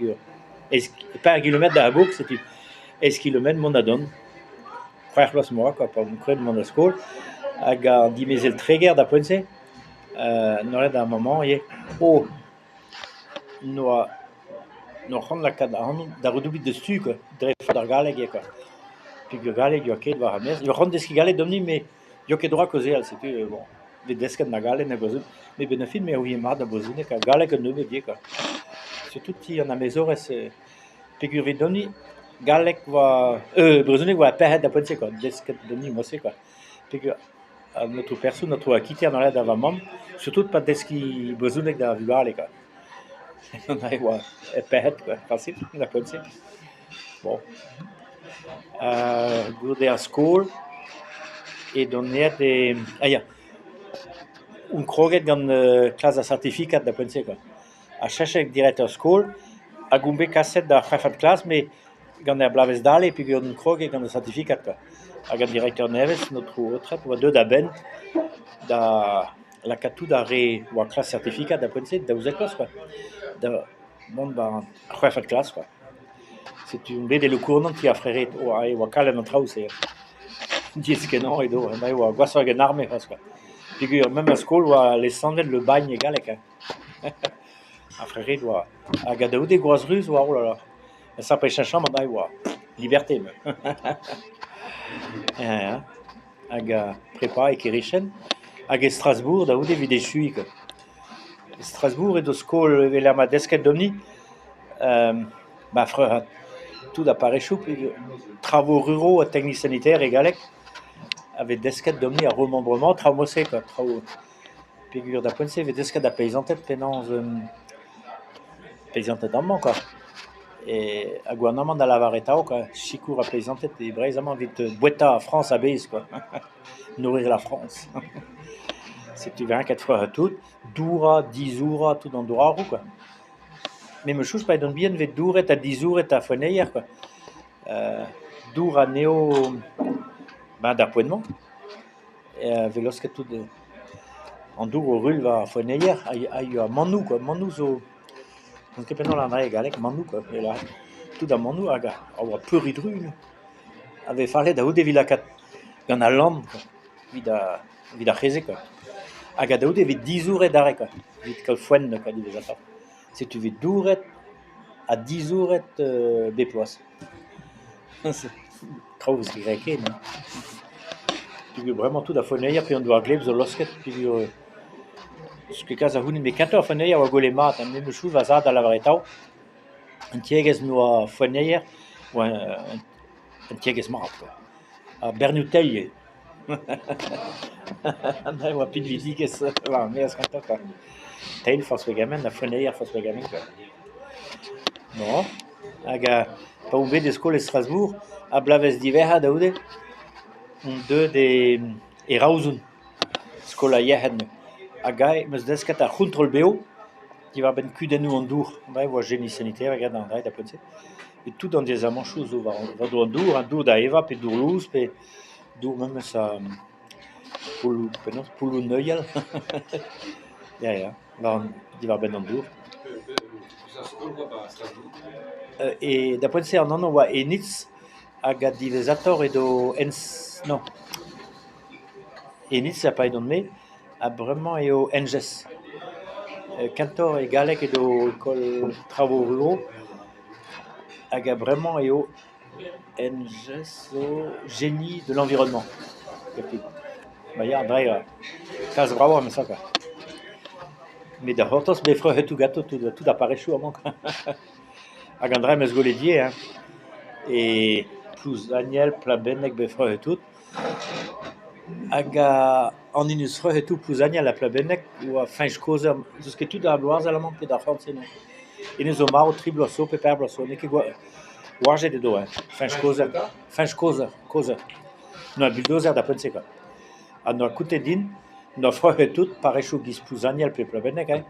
figure. Pas un kilomètre de la boucle, c'est un kilomètre mon adon. Frère los moi, quoi, pour me créer de mon escole. Hag di mezel treger da poense. N'aurait d'un moment, et oh, no ran la kad da redubit de stu, quoi, dref dar galeg, quoi. Puis que galeg, yo ket war amer. Yo ran deski galeg domni, mais yo ket droit causer, elle, c'était bon. Des desket na galeg, na gozun. Mais benefit, mais oui, marre da bozine, quoi. Galeg ne veut bien, quoi. Surtout si on a mes ores, puis que vi domni, galeg va, brezunek va pehet da poense, quoi. Desket domni, moi c'est, quoi. Puis que notre personne, notre quitté dans l'air d'avant même, surtout pas deski brezunek da vu galeg, quoi. On a eu pehet, quoi. Facile, da poense. Bon. Gourde à school et donner des un kroget gant classe a certificat da poense, quoi. A chachek directeur school a gombe kaset da chefat classe, mais gant er blaves dale et puis gant un kroget gant a certificat, quoi. A gant directeur Neves, notre retraite, ou deux da ben da la katou da re ou a classe certificat da poense da ouzekos, quoi. Da bon ba chefat classe, quoi. C'est une bête le courant qui a fréré ou a calé notre house et dis que non et do mais ou a gosso gen armé parce que figure même à school ou les sandales le bagne égal a fréré doit a gadou des grosses rues ou oh là là ça peut chercher mandai ou liberté me aga prépa et kirichen aga Strasbourg da ou des vidéos chui que Strasbourg et de school et la madesquette domni bah frère tout d'apparaît chou, travaux ruraux, techniques sanitaires et galec, avec desquettes domnées à remembrement, travaux c'est quoi, travaux, figure d'appointe, avec desquettes à paysantet, pénance, paysantet d'amant, quoi. Et à gouvernement dans la vareta, quoi, chicour à paysantet, et braisamment vite, boîta à France à base, quoi. Nourrir la France. C'est tu verras 4 fois à tout, doura, 10 jours, tout dans doura, quoi. Mais me chouche pas, donne bien, vite douret à 10 jours et à fourneyer, quoi. Dour a neo d'appointement velosque tout de en dour au rul va fourneyer a manou, quoi, manou zo donc que pendant la naïe galek manou, quoi, et là tout dans manou aga a peu ridrul avait fallu da de villa 4 dans la lande, vida rézé, quoi, aga da de 10 jours et d'arrêt, quoi, vite que foine, quoi, dit les affaires si tu veux douret à 10 jours et déploie trop c'est grec, non? Puis vraiment tout da fourneyer, puis on doit gleb zo losket, puis ce que casa hunin mais cantor fourneyer ou golemat, même chou va ça dans la varetau, un tieges no fourneyer ou un tieges mort, quoi. A Bernutel. On a plus de visite que ça, là, mais est-ce qu'on quoi. Tail force gamin, la fourneyer force gamin, quoi. Bon, aga pas ouvert des écoles à Strasbourg, à Blaves d'hiver, d'aude. Un deux des Erausun, scola yehen, agai, mais desket a contrôle BO, qui va ben cuden nous en dour, on va génie sanitaire, regarde en d'après penser, et tout dans des amants choses, on va dour un dour d'Aeva, puis dour loose, puis dour même ça, pour le neuyel, ya, là il va ben en dour. Et d'après penser en an on va Enitz, aga divisator et do ens non. Et Nice, ça pas donné, a vraiment et au NGES. Cantor et Galec et de l'école travaux ruraux, a vraiment et au NGES, au génie de l'environnement. Bah, il y a André, casse bravo, mais ça, quoi. Mais de Hortos, mes frères, tout gâteau, tout apparaît chaud, mon quoi. A André, mes golédiers, hein. Et plus Daniel, Plabenec, mes frères, tout. Aga en inus freux tout plus Daniel la Plabenec ou a fin causer jusque tout da bloaz à la monte da France non. Inus o maro triblo so peper bloso ne que guarde de do fin causer no bulldozer da pense quoi. A no coûté din no freux tout pareil chou gis plus Daniel pe Plabenec hein.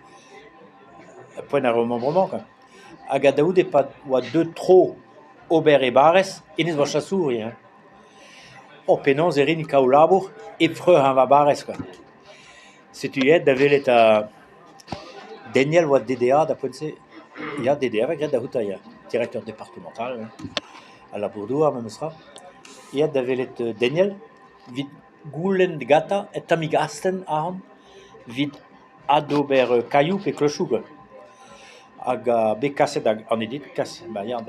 Point à remembrement quoi. Aga daoud et pas ou a deux trop Aubert et Bares inus va chassouri hein. O penon zerin kaulabo et freux han va Bares quoi. Si tu es d'avoir l'état Daniel ou DDA d'après il y a DD avec Red Dahuta, il y a directeur départemental à la Bordeaux, même ça. Il y a David Daniel, vid Goulen Gata et Tamigasten ahon, vid Adober Caillou et Clochou. Aga Bécassé on est dit, il y a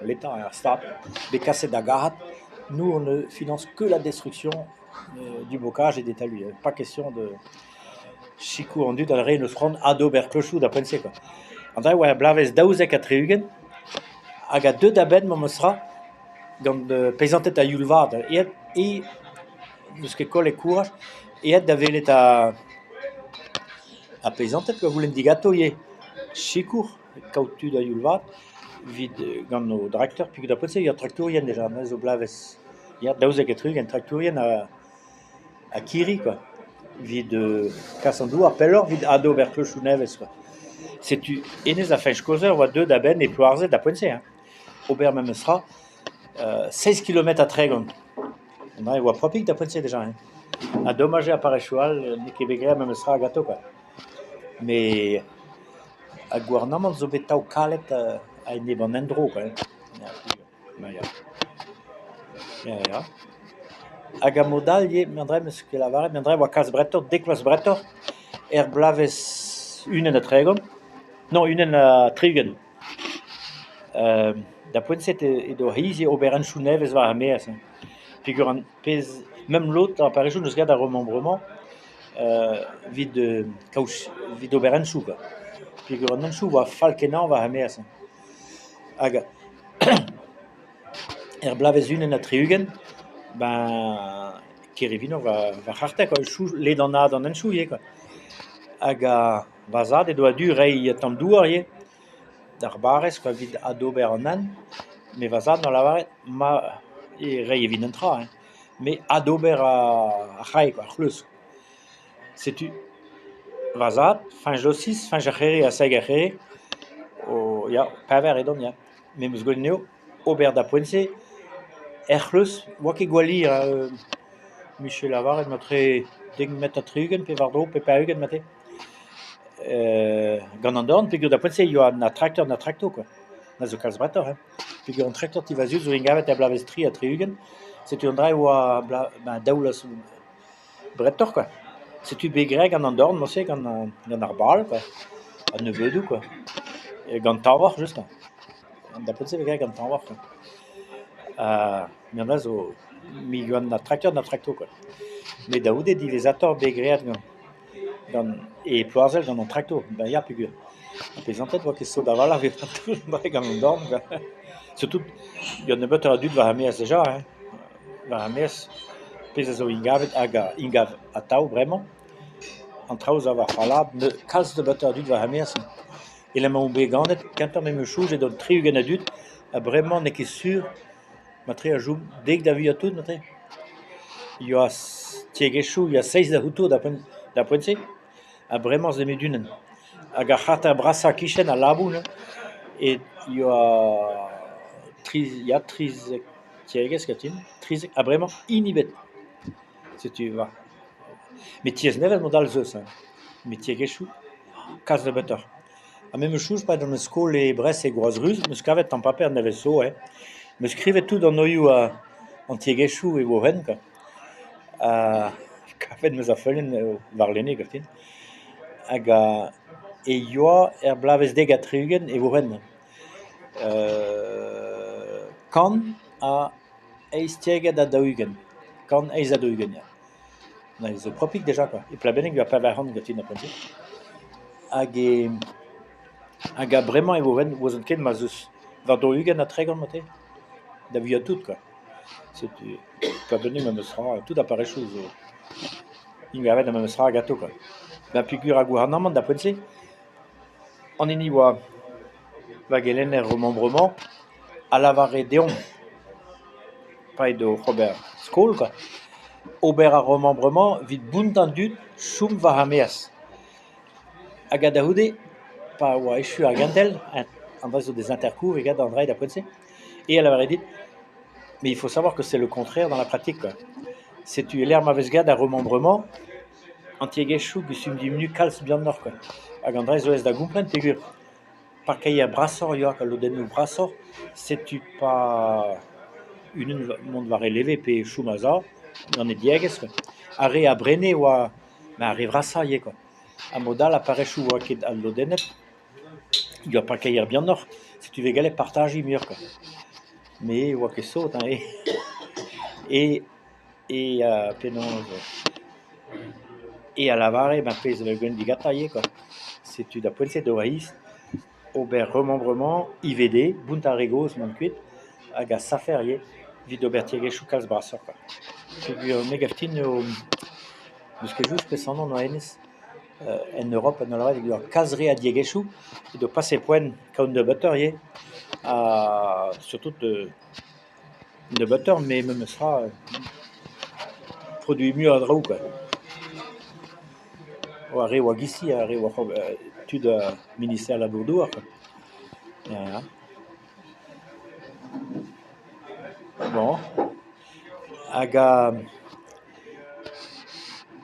l'État, un stade, Bécassé d'Agahat. Nous, on ne finance que la destruction du bocage et des talus. Pas question de Chico en dut al rei nos front Adober Clochou da pensé quoi. André ouais blaves daouzek a treugen aga deux d'aben momosra gant peisantet a yulvad et nous que colle courage et d'avelet a peisantet quoi voulen digato ye Chico kautu da yulvad vid gant no directeur puis da pensé il y a tractorien déjà mais au blaves il y a daouzek a treugen tractorien a Kiri quoi vid Cassandou appellor vid Adober Clochou neves quoi. C'est tu enez a fench kozer oa deux d'aben et ploarze da poense hein. Aubert même sera 16 km à Trégon. On a oa propik da poense déjà hein. A dommage à Parechoal, ni Québécois même sera à gâteau quoi. Mais a gouvernement zo betao kalet a ene ban endro quoi. Ja. Hag a modal ye mendrem eus ket lavaret mendrem oa kas bretor, deklas bretor blaves unen a Trégon. Non, unen a Trigen. Da poenset edo hizi oberenchou neves va ameas. Figur an pez même l'autre a parejou neus gad a remembrement vid kauch vid oberenchou quoi. Figur an enchou va falkenan va ameas. Hag blaves unen a Triugen ben kerevino va c'harte quoi chou les dans an enchou ye quoi. Hag vazad edo a du rei tamdouar ye d'ar barez quoi vid adober an an mais vazad dans lavaret ma et rei evit entra hein. Mais adober a chai quoi chlus. C'est tu vazad fin josis fin jachere a seg a chere o ya paver edon ya mais meus golneo ober da poense chlus oa ket gwali Michel Lavaret matre deg met a trugen pe vardro pe paugen mate gant an dorn pegur da poense yo na tractor quoi. Na zo kalz bretor hein. Pegur an tractor ti va zut zo ingavet a blaves tri a triugen. C'est tu andrei oa daoulas bretor quoi. C'est tu begreg an dorn mo se gant ar bal quoi. A nevedou quoi. Et gant tawar juste. Da poense begreg gant tawar quoi. Mais zo mi gant na tractor quoi. Mais daoude divezator begreat gant e ploazel gant an tractor. Ben ya pegur. A pezantet oa ket so da val ave tout gant an dorn quoi. Surtout yo ne beut a dud va ameas déjà hein. Va ameas pez a zo ingavet ingav a tao vraiment. An traouz a var falad ne kalz de beut a dud va ameas. Et la mañ be ganet kantor me chouj et don triugen a dud a vraiment ne ket sur matre a joum deg da vi a tout matre. Yo a tiegechou il y a 6 da huto da poense a vraiment zeme dunen. Hag a c'hart a brasa kichen a laboun et yo a trizek tieges katin trizek a vraiment inibet. C'est tu va. Mais tiez nevel modal zeus hein. Mais tiegechou kas de butter. A même chouj pas dans le skol et Brest et Groise-Ruse, me skavet en papier nevel so hein. Me skrivet tout dans noyou an tiegechou et wohen quoi. Kavet meus a feulen var lenne katin. Hag e yo blaves deg a triugen e wohen. Kan a eiz tieget a daougen. Kan eiz a daougen ya. Na zo propik déjà quoi. E plabennig va pa var hand gatin a poense. Hag a bremañ e wohen ouzon ket ma zeus var daougen a tregan mate. Da vi a tout quoi. C'est plabennig ma meus ra tout a parechou zo. Ingavet a ma meus ra a gato quoi. Ben pigur a gouvernement da poense. On eni oa va gelen er remembrement a lavare deon. Pas do Robert skol quoi. Ober a remembrement vid bountan dud choum va ameas. Hag a daoude pa oa echu ar gantel an vazo des intercours et gad André da poense. Et elle avait dit mais il faut savoir que c'est le contraire dans la pratique quoi. C'est tu l'air maves gad a remembrement an tiegechou gusum dimenu kalz bihan nor quoi. Hag André zo ez da gompren pegur parkeia brasor ioak a lodennoù brasor, setu pa unan mont war eleve pe choumaza, gant e diegez, quoi. Are a brenne oa, ma are vrasa ie, quoi. A modal a parechou oa ket al lodennet, il a parkeier bianoc'h, setu vez gallet partaji muioc'h, quoi. Me oa ket saut, hein, penaos, a lavare, ma pez gwen digata ie, quoi. Setu da poenset o aiz, ober remembrement, IVD, bount a regoz mont kuit, hag a safer ie, vid ober tiegezhioù kalz brasor, quoi. Setu me gaftin o, deus ket just pe an no enez, en Europe, en Alred, il y a kalzre a diegezhioù, et do pas e poent kaout de butter ie, surtout de butter, mais même sera produit mieux à draou, quoi. Oa re oa gisi, a re oa tud ministère labour-douar, quoi. Ja. Bon. Hag